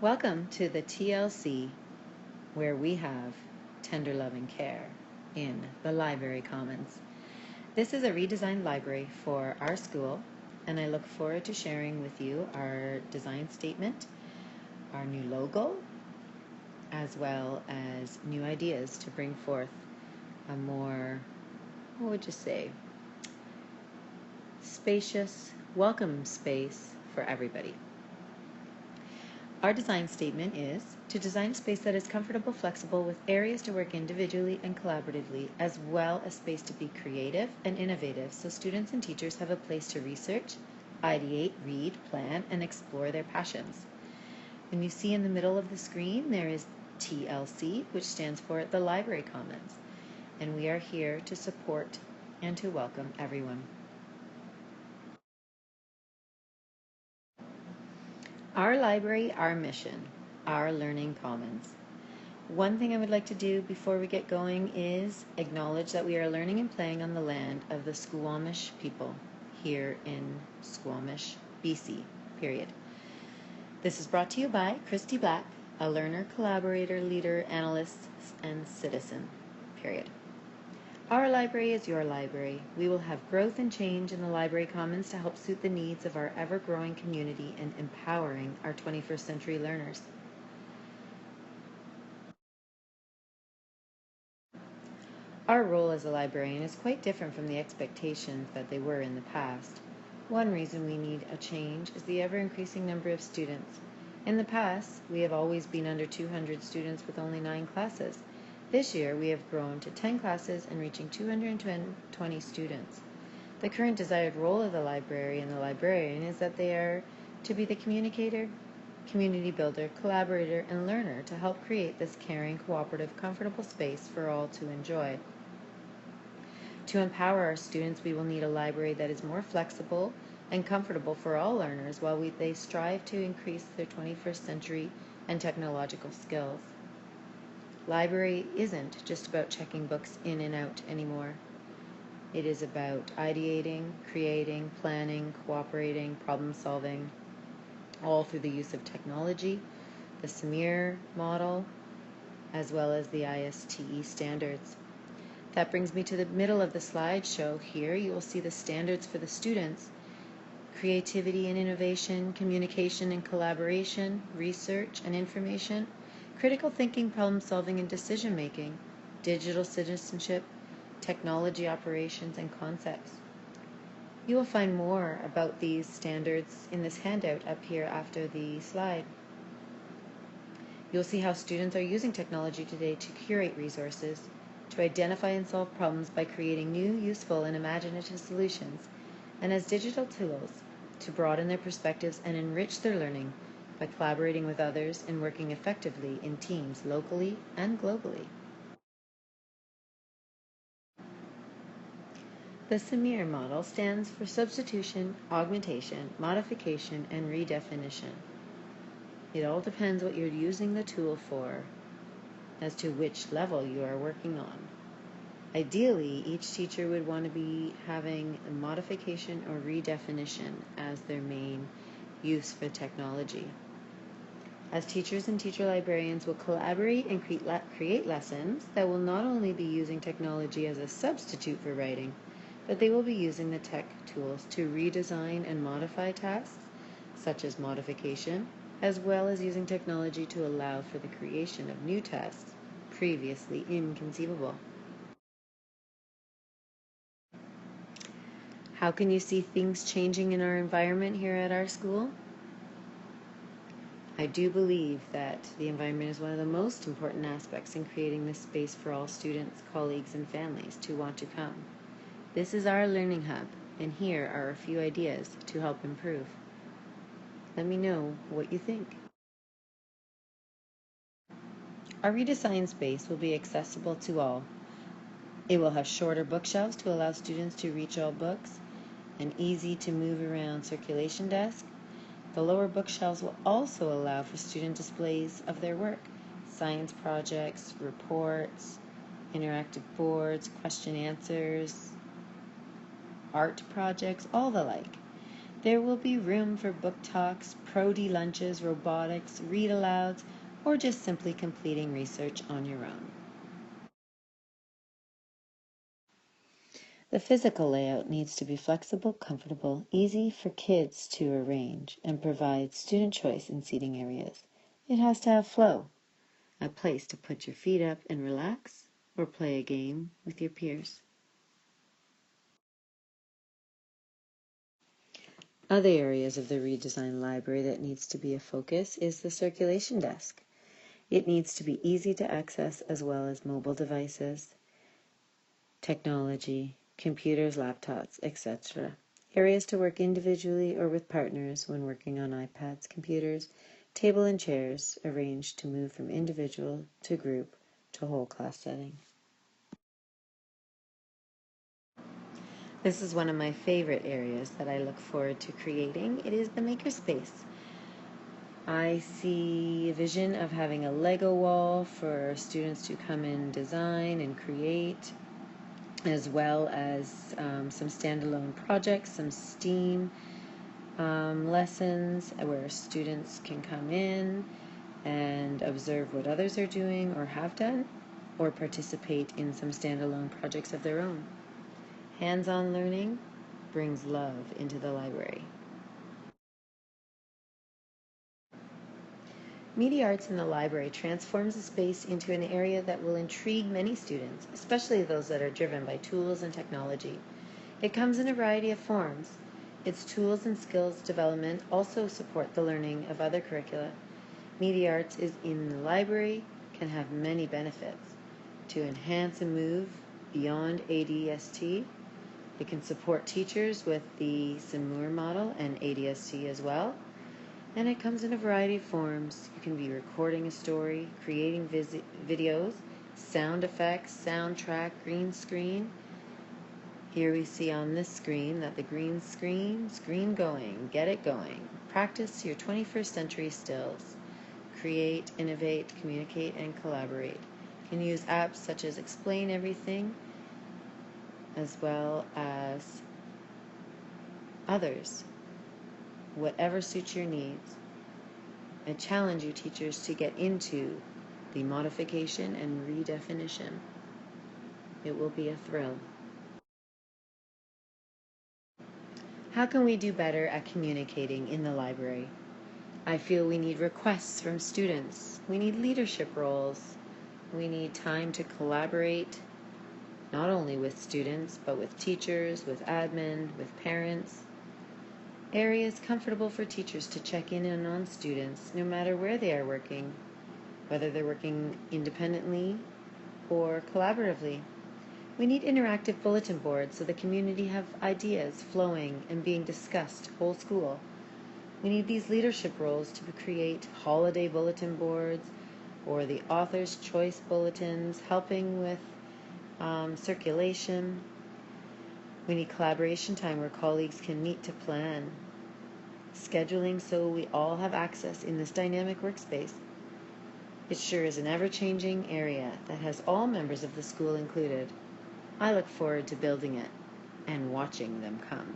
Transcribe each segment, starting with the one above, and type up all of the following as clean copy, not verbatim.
Welcome to the TLC, where we have tender loving care in the Library Commons. This is a redesigned library for our school, and I look forward to sharing with you our design statement, our new logo, as well as new ideas to bring forth a more, what would you say, spacious, welcome space for everybody. Our design statement is to design a space that is comfortable, flexible, with areas to work individually and collaboratively, as well as space to be creative and innovative, so students and teachers have a place to research, ideate, read, plan, and explore their passions. When you see in the middle of the screen, there is TLC, which stands for the Library Commons, and we are here to support and to welcome everyone. Our library, our mission, our learning commons. One thing I would like to do before we get going is acknowledge that we are learning and playing on the land of the Squamish people here in Squamish, BC, period. This is brought to you by Christy Black, a learner, collaborator, leader, analyst, and citizen, period. Our library is your library. We will have growth and change in the Library Commons to help suit the needs of our ever-growing community and empowering our 21st century learners. Our role as a librarian is quite different from the expectations that they were in the past. One reason we need a change is the ever-increasing number of students. In the past, we have always been under 200 students with only 9 classes. This year, we have grown to 10 classes and reaching 220 students. The current desired role of the library and the librarian is that they are to be the communicator, community builder, collaborator, and learner to help create this caring, cooperative, comfortable space for all to enjoy. To empower our students, we will need a library that is more flexible and comfortable for all learners while they strive to increase their 21st century and technological skills. Library isn't just about checking books in and out anymore. It is about ideating, creating, planning, cooperating, problem solving, all through the use of technology, the Samir model, as well as the ISTE standards. That brings me to the middle of the slideshow here. You will see the standards for the students: creativity and innovation, communication and collaboration, research and information, critical thinking, problem solving, and decision making, digital citizenship, technology operations, and concepts. You will find more about these standards in this handout up here after the slide. You'll see how students are using technology today to curate resources, to identify and solve problems by creating new, useful, and imaginative solutions, and as digital tools to broaden their perspectives and enrich their learning by collaborating with others and working effectively in teams locally and globally. The Samir model stands for substitution, augmentation, modification, and redefinition. It all depends what you're using the tool for as to which level you are working on. Ideally, each teacher would want to be having a modification or redefinition as their main use for technology. As teachers and teacher librarians will collaborate and create lessons that will not only be using technology as a substitute for writing, but they will be using the tech tools to redesign and modify tasks, such as modification, as well as using technology to allow for the creation of new tasks previously inconceivable. How can you see things changing in our environment here at our school? I do believe that the environment is one of the most important aspects in creating this space for all students, colleagues, and families to want to come. This is our learning hub, and here are a few ideas to help improve. Let me know what you think. Our redesigned space will be accessible to all. It will have shorter bookshelves to allow students to reach all books, an easy to move around circulation desk. The lower bookshelves will also allow for student displays of their work, science projects, reports, interactive boards, question answers, art projects, all the like. There will be room for book talks, pro-D lunches, robotics, read-alouds, or just simply completing research on your own. The physical layout needs to be flexible, comfortable, easy for kids to arrange, and provide student choice in seating areas. It has to have flow, a place to put your feet up and relax, or play a game with your peers. Other areas of the redesigned library that needs to be a focus is the circulation desk. It needs to be easy to access as well as mobile devices, technology, computers, laptops, etc. Areas to work individually or with partners when working on iPads, computers, table and chairs arranged to move from individual to group to whole class setting. This is one of my favorite areas that I look forward to creating. It is the makerspace. I see a vision of having a Lego wall for students to come and design and create, as well as some standalone projects, some STEAM lessons where students can come in and observe what others are doing or have done, or participate in some standalone projects of their own. Hands-on learning brings love into the library. Media arts in the library transforms the space into an area that will intrigue many students, especially those that are driven by tools and technology. It comes in a variety of forms. Its tools and skills development also support the learning of other curricula. Media arts is in the library can have many benefits. To enhance and move beyond ADST, it can support teachers with the Simur model and ADST as well. And it comes in a variety of forms. You can be recording a story, creating videos, sound effects, soundtrack, green screen. Here we see on this screen that the green screen going, get it going. Practice your 21st century stills. Create, innovate, communicate, and collaborate. You can use apps such as Explain Everything, as well as others. Whatever suits your needs. I challenge you teachers to get into the modification and redefinition. It will be a thrill. How can we do better at communicating in the library? I feel we need requests from students. We need leadership roles. We need time to collaborate, not only with students, but with teachers, with admin, with parents. Areas comfortable for teachers to check in on students, no matter where they are working, whether they're working independently or collaboratively. We need interactive bulletin boards so the community have ideas flowing and being discussed whole school. We need these leadership roles to create holiday bulletin boards or the author's choice bulletins, helping with circulation. We need collaboration time where colleagues can meet to plan. Scheduling so we all have access in this dynamic workspace. It sure is an ever-changing area that has all members of the school included. I look forward to building it and watching them come.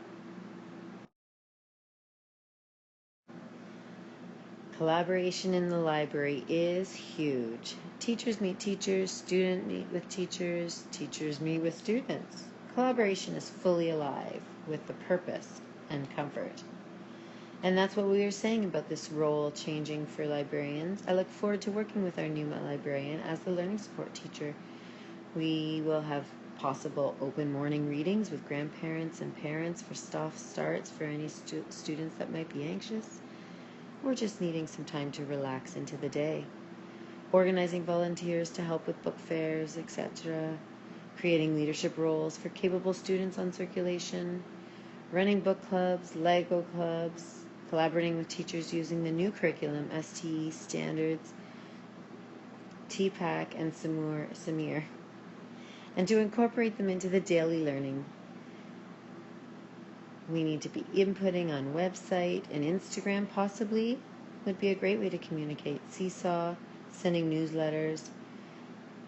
Collaboration in the library is huge. Teachers meet teachers, students meet with teachers, teachers meet with students. Collaboration is fully alive with the purpose and comfort. And that's what we were saying about this role changing for librarians. I look forward to working with our new librarian as the learning support teacher. We will have possible open morning readings with grandparents and parents for soft starts for any students that might be anxious or just needing some time to relax into the day. Organizing volunteers to help with book fairs, etc. Creating leadership roles for capable students on circulation. Running book clubs, Lego clubs, collaborating with teachers using the new curriculum, STE standards, TPAC, and Samir, and to incorporate them into the daily learning. We need to be inputting on website and Instagram possibly would be a great way to communicate. Seesaw, sending newsletters.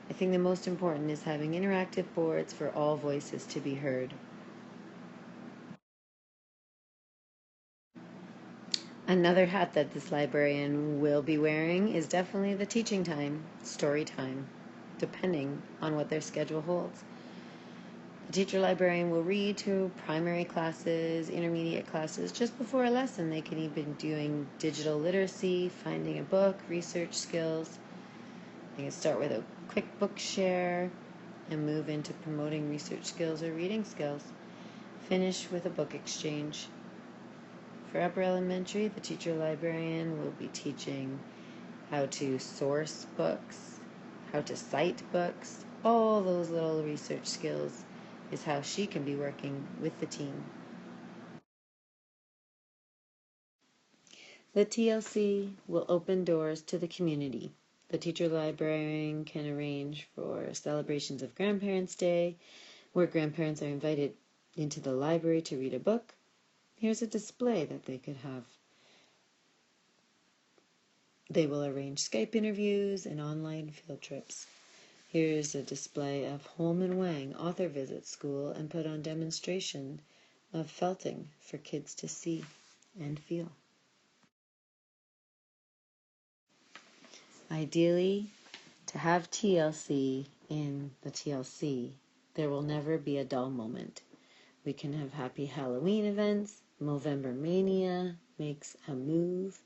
I think the most important is having interactive boards for all voices to be heard. Another hat that this librarian will be wearing is definitely the teaching time, story time, depending on what their schedule holds. The teacher librarian will read to primary classes, intermediate classes. Just before a lesson, they can even be doing digital literacy, finding a book, research skills. They can start with a quick book share and move into promoting research skills or reading skills. Finish with a book exchange. For upper elementary, the teacher librarian will be teaching how to source books, how to cite books, all those little research skills is how she can be working with the team. The TLC will open doors to the community. The teacher librarian can arrange for celebrations of Grandparents' Day, where grandparents are invited into the library to read a book. Here's a display that they could have. They will arrange Skype interviews and online field trips. Here's a display of Holman Wang author visit school and put on demonstration of felting for kids to see and feel. Ideally, to have TLC in the TLC, there will never be a dull moment. We can have happy Halloween events, Movember Mania makes a move,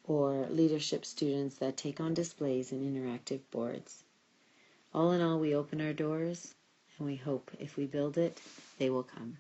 or leadership students that take on displays and interactive boards. All in all, we open our doors, and we hope if we build it, they will come.